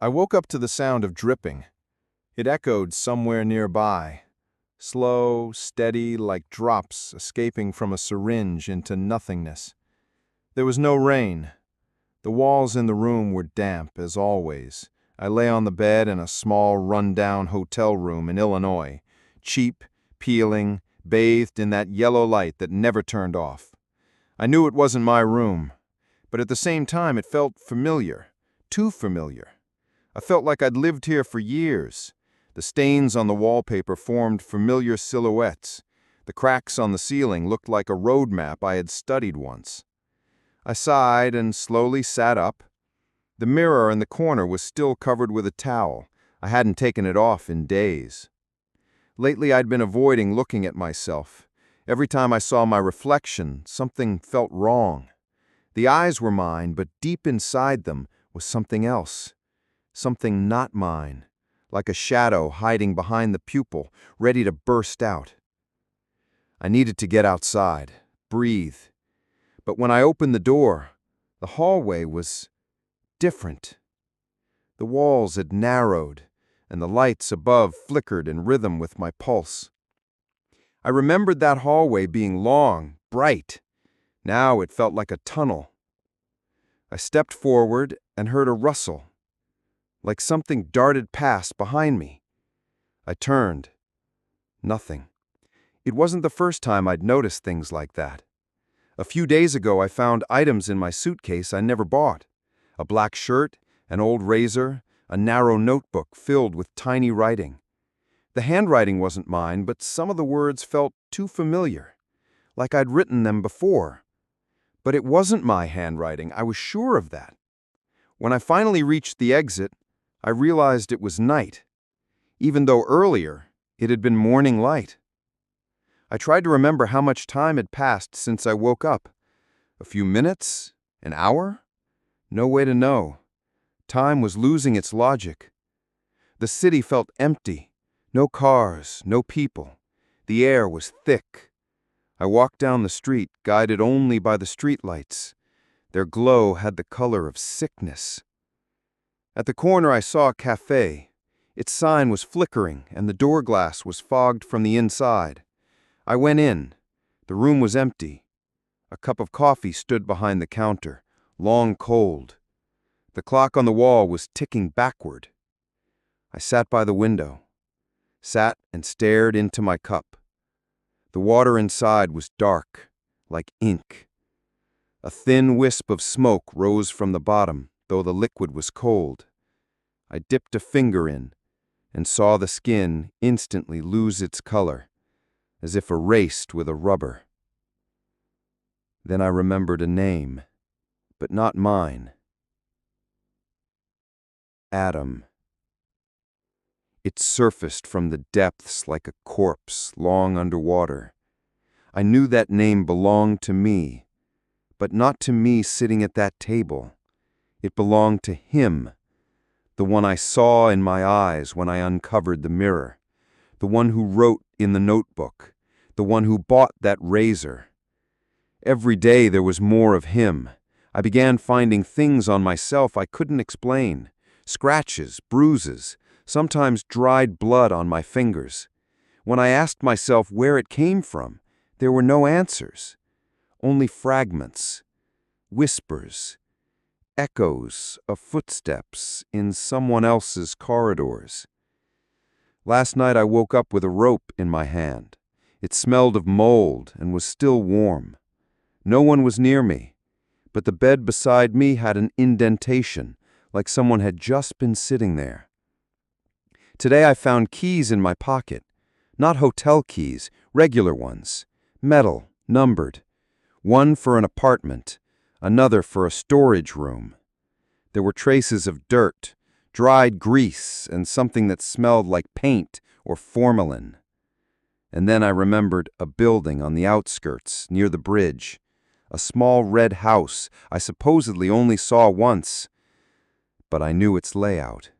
I woke up to the sound of dripping. It echoed somewhere nearby, slow, steady, like drops escaping from a syringe into nothingness. There was no rain. The walls in the room were damp, as always. I lay on the bed in a small, run-down hotel room in Illinois, cheap, peeling, bathed in that yellow light that never turned off. I knew it wasn't my room, but at the same time it felt familiar, too familiar. I felt like I'd lived here for years. The stains on the wallpaper formed familiar silhouettes. The cracks on the ceiling looked like a road map I had studied once. I sighed and slowly sat up. The mirror in the corner was still covered with a towel. I hadn't taken it off in days. Lately I'd been avoiding looking at myself. Every time I saw my reflection, something felt wrong. The eyes were mine, but deep inside them was something else. Something not mine, like a shadow hiding behind the pupil, ready to burst out. I needed to get outside, breathe. But when I opened the door, the hallway was different. The walls had narrowed, and the lights above flickered in rhythm with my pulse. I remembered that hallway being long, bright. Now it felt like a tunnel. I stepped forward and heard a rustle, like something darted past behind me. I turned. Nothing. It wasn't the first time I'd noticed things like that. A few days ago I found items in my suitcase I never bought. A black shirt, an old razor, a narrow notebook filled with tiny writing. The handwriting wasn't mine, but some of the words felt too familiar, like I'd written them before. But it wasn't my handwriting, I was sure of that. When I finally reached the exit, I realized it was night, even though earlier it had been morning light. I tried to remember how much time had passed since I woke up. A few minutes? An hour? No way to know. Time was losing its logic. The city felt empty. No cars, no people. The air was thick. I walked down the street, guided only by the streetlights. Their glow had the color of sickness. At the corner I saw a cafe. Its sign was flickering, and the door glass was fogged from the inside. I went in. The room was empty. A cup of coffee stood behind the counter, long cold. The clock on the wall was ticking backward. I sat by the window, sat and stared into my cup. The water inside was dark, like ink. A thin wisp of smoke rose from the bottom, though the liquid was cold. I dipped a finger in and saw the skin instantly lose its color, as if erased with a rubber. Then I remembered a name, but not mine. Adam. It surfaced from the depths like a corpse long underwater. I knew that name belonged to me, but not to me sitting at that table. It belonged to him, the one I saw in my eyes when I uncovered the mirror, the one who wrote in the notebook, the one who bought that razor. Every day there was more of him. I began finding things on myself I couldn't explain. Scratches, bruises, sometimes dried blood on my fingers. When I asked myself where it came from, there were no answers. Only fragments, whispers, echoes of footsteps in someone else's corridors. Last night I woke up with a rope in my hand. It smelled of mold and was still warm. No one was near me, but the bed beside me had an indentation, like someone had just been sitting there. Today I found keys in my pocket, not hotel keys, regular ones, metal, numbered. One for an apartment, another for a storage room. There were traces of dirt, dried grease, and something that smelled like paint or formalin. And then I remembered a building on the outskirts, near the bridge, a small red house I supposedly only saw once, but I knew its layout.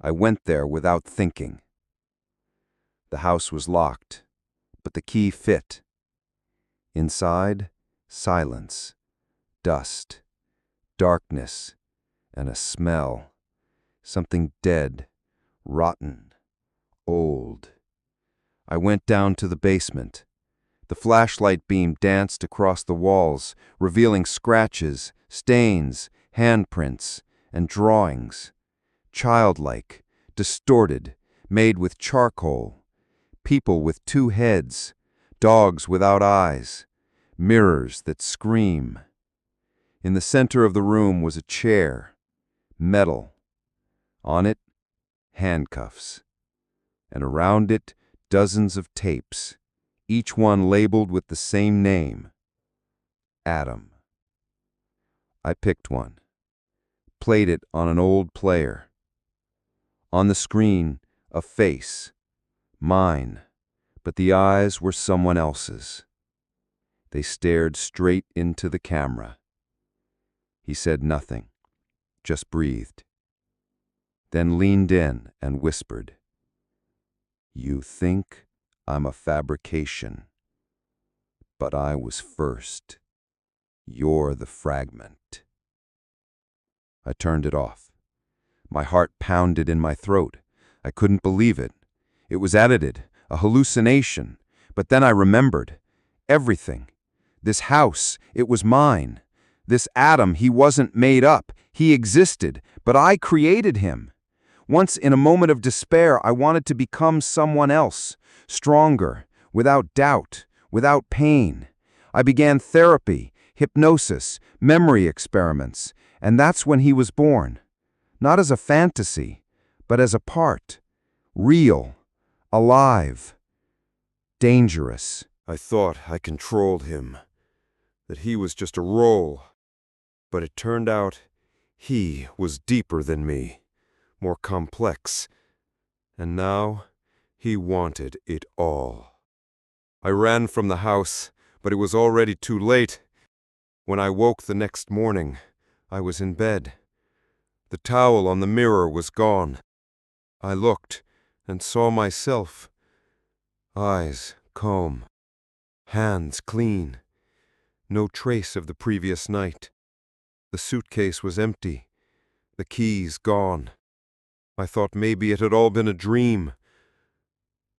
I went there without thinking. The house was locked, but the key fit. Inside, silence, dust, darkness, and a smell. something dead, rotten, old. I went down to the basement. The flashlight beam danced across the walls, revealing scratches, stains, handprints, and drawings. Childlike, distorted, made with charcoal. People with two heads, dogs without eyes, mirrors that scream. In the center of the room was a chair, metal. On it, handcuffs. And around it, dozens of tapes, each one labeled with the same name, Adam. I picked one, played it on an old player. On the screen, a face, mine, but the eyes were someone else's. They stared straight into the camera. He said nothing, just breathed. Then leaned in and whispered, "You think I'm a fabrication, but I was first. You're the fragment." I turned it off. My heart pounded in my throat. I couldn't believe it. It was edited, a hallucination. But then I remembered. Everything. This house, it was mine. This Adam, he wasn't made up. He existed, but I created him. Once, in a moment of despair, I wanted to become someone else, stronger, without doubt, without pain. I began therapy, hypnosis, memory experiments, and that's when he was born. Not as a fantasy, but as a part. Real, alive, dangerous. I thought I controlled him, that he was just a role. But it turned out he was deeper than me, more complex. And now he wanted it all. I ran from the house, but it was already too late. When I woke the next morning, I was in bed. The towel on the mirror was gone. I looked and saw myself. Eyes calm, hands clean, no trace of the previous night. The suitcase was empty, the keys gone. I thought maybe it had all been a dream.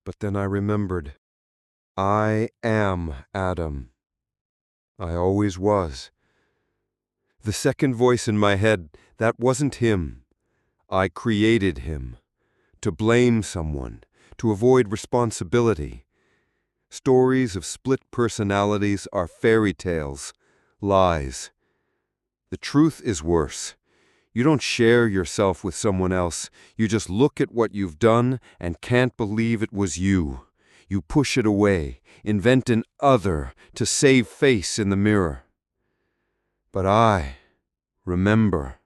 But then I remembered. I am Adam. I always was. The second voice in my head, that wasn't him. I created him. To blame someone, to avoid responsibility. Stories of split personalities are fairy tales, lies. The truth is worse. You don't share yourself with someone else. You just look at what you've done and can't believe it was you. You push it away, invent an other to save face in the mirror. But I remember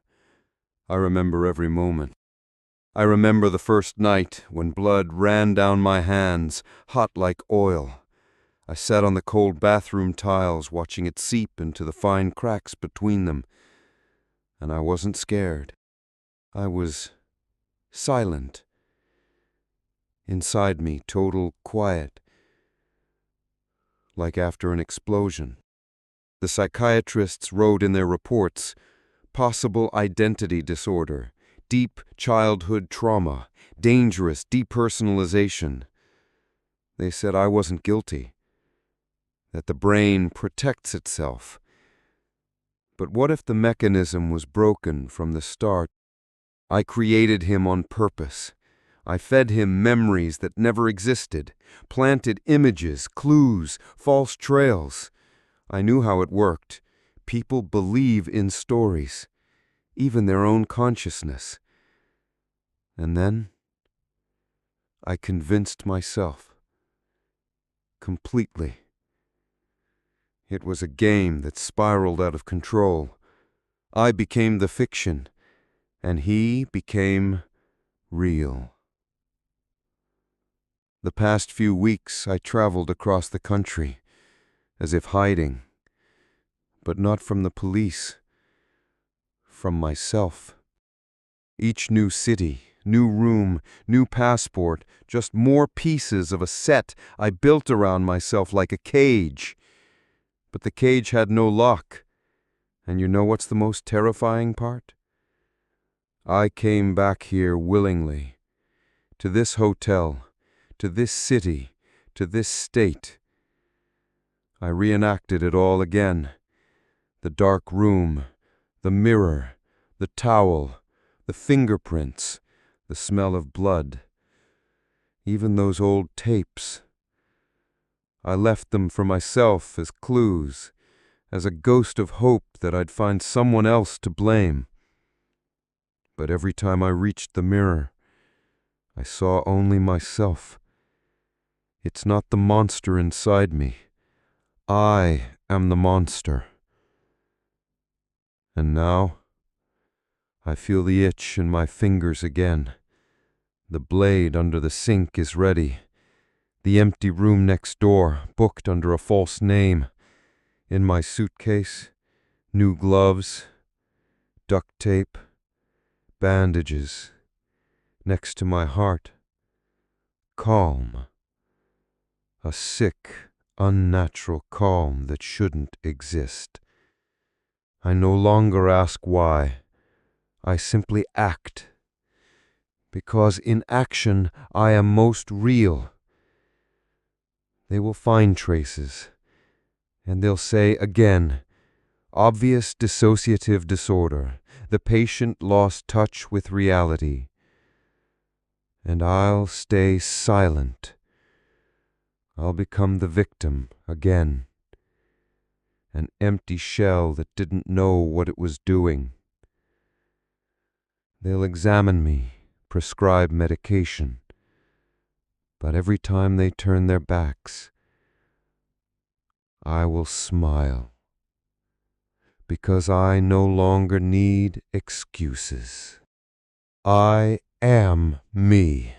every moment. I remember the first night when blood ran down my hands, hot like oil. I sat on the cold bathroom tiles watching it seep into the fine cracks between them. And I wasn't scared. I was silent. Inside me, total quiet. Like after an explosion. The psychiatrists wrote in their reports, possible identity disorder, deep childhood trauma, dangerous depersonalization. They said I wasn't guilty, that the brain protects itself. But what if the mechanism was broken from the start? I created him on purpose. I fed him memories that never existed, planted images, clues, false trails. I knew how it worked. People believe in stories, even their own consciousness. And then I convinced myself. Completely. It was a game that spiraled out of control. I became the fiction, and he became real. The past few weeks I traveled across the country, as if hiding, but not from the police, from myself. Each new city, new room, new passport, just more pieces of a set I built around myself like a cage. But the cage had no lock. And you know what's the most terrifying part? I came back here willingly, to this hotel, to this city, to this state. I reenacted it all again. The dark room, the mirror, the towel, the fingerprints, the smell of blood, even those old tapes. I left them for myself as clues, as a ghost of hope that I'd find someone else to blame. But every time I reached the mirror, I saw only myself. It's not the monster inside me. I am the monster. And now, I feel the itch in my fingers again. The blade under the sink is ready. The empty room next door, booked under a false name. In my suitcase, new gloves, duct tape, bandages. Next to my heart, calm. A sick, unnatural calm that shouldn't exist. I no longer ask why. I simply act. Because in action I am most real. They will find traces, and they'll say again, obvious dissociative disorder, the patient lost touch with reality. And I'll stay silent. I'll become the victim again. An empty shell that didn't know what it was doing. They'll examine me, prescribe medication. But every time they turn their backs, I will smile. Because I no longer need excuses. I am me.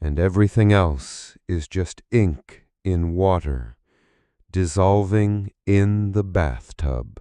And everything else is just ink in water, dissolving in the bathtub.